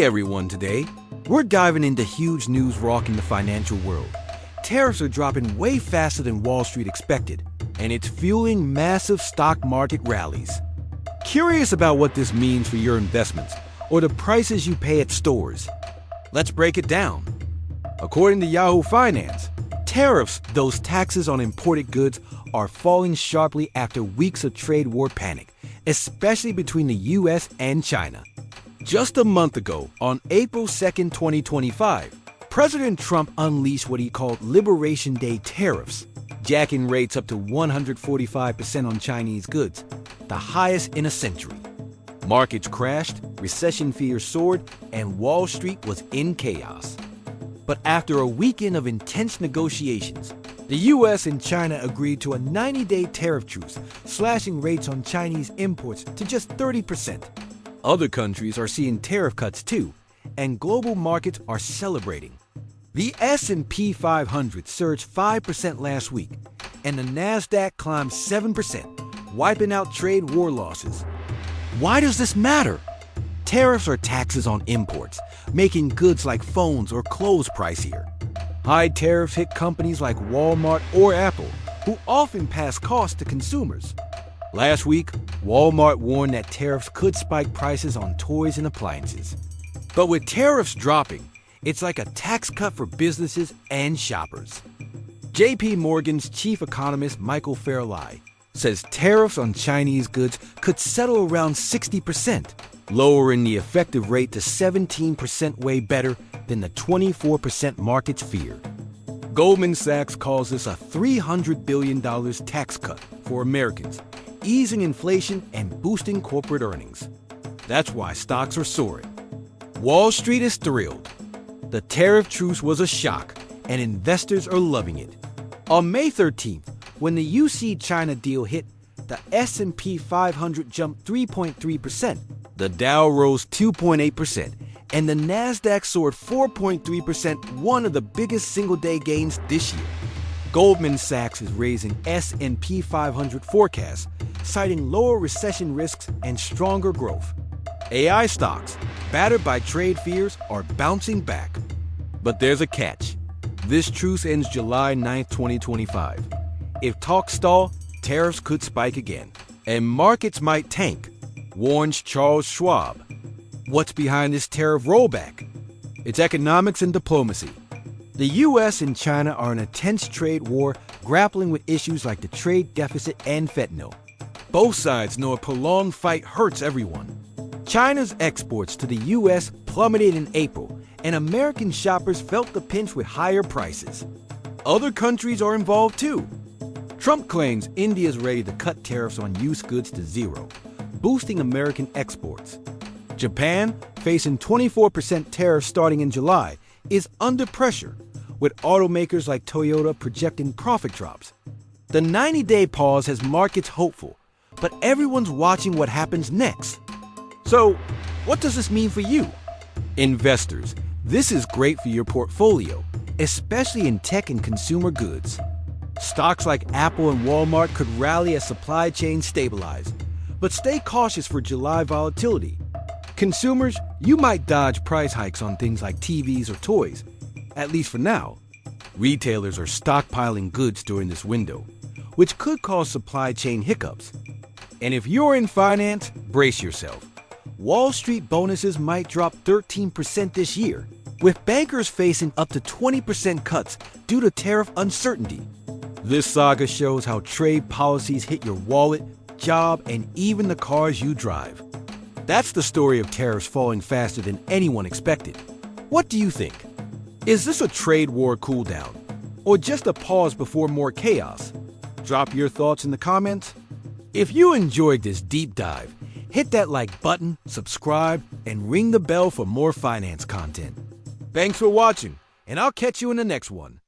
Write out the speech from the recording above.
Hey everyone, today we're diving into huge news rocking the financial world. Tariffs are dropping way faster than Wall Street expected, and it's fueling massive stock market rallies. Curious about what this means for your investments or the prices you pay at stores? Let's break it down. According to Yahoo Finance, tariffs, those taxes on imported goods, are falling sharply after weeks of trade war panic, especially between the U.S. and China. Just a month ago, on April 2, 2025, President Trump unleashed what he called Liberation Day tariffs, jacking rates up to 145% on Chinese goods, the highest in a century. Markets crashed, recession fears soared, and Wall Street was in chaos. But after a weekend of intense negotiations, the U.S. and China agreed to a 90-day tariff truce, slashing rates on Chinese imports to just 30%. Other countries are seeing tariff cuts too, and global markets are celebrating. The S&P 500 surged 5% last week, and the Nasdaq climbed 7%, wiping out trade war losses. Why does this matter? Tariffs are taxes on imports, making goods like phones or clothes pricier. High tariffs hit companies like Walmart or Apple, who often pass costs to consumers. Last week, Walmart warned that tariffs could spike prices on toys and appliances. But with tariffs dropping, it's like a tax cut for businesses and shoppers. J.P. Morgan's chief economist Michael Fairlie says tariffs on Chinese goods could settle around 60%, lowering the effective rate to 17%, way better than the 24% markets fear. Goldman Sachs calls this a $300 billion tax cut for Americans, easing inflation and boosting corporate earnings. That's why stocks are soaring. Wall Street is thrilled. The tariff truce was a shock, and investors are loving it. On May 13th, when the U.S China deal hit, the S&P 500 jumped 3.3%, the Dow rose 2.8%, and the Nasdaq soared 4.3%, one of the biggest single-day gains this year. Goldman Sachs is raising S&P 500 forecasts, citing lower recession risks and stronger growth. AI stocks, battered by trade fears, are bouncing back. But there's a catch. This truce ends July 9, 2025. If talks stall, tariffs could spike again, and markets might tank, warns Charles Schwab. What's behind this tariff rollback? It's economics and diplomacy. The U.S. and China are in a tense trade war, grappling with issues like the trade deficit and fentanyl. Both sides know a prolonged fight hurts everyone. China's exports to the U.S. plummeted in April, and American shoppers felt the pinch with higher prices. Other countries are involved too. Trump claims India is ready to cut tariffs on used goods to zero, boosting American exports. Japan, facing 24% tariffs starting in July, is under pressure, with automakers like Toyota projecting profit drops. The 90-day pause has markets hopeful, but everyone's watching what happens next. So, what does this mean for you? Investors, this is great for your portfolio, especially in tech and consumer goods. Stocks like Apple and Walmart could rally as supply chains stabilize, but stay cautious for July volatility. Consumers, you might dodge price hikes on things like TVs or toys, at least for now. Retailers are stockpiling goods during this window, which could cause supply chain hiccups. And if you're in finance, brace yourself. Wall Street bonuses might drop 13% this year, with bankers facing up to 20% cuts due to tariff uncertainty. This saga shows how trade policies hit your wallet, job, and even the cars you drive. That's the story of tariffs falling faster than anyone expected. What do you think? Is this a trade war cool down, or just a pause before more chaos? Drop your thoughts in the comments. If you enjoyed this deep dive, hit that like button, subscribe, and ring the bell for more finance content. Thanks for watching, and I'll catch you in the next one.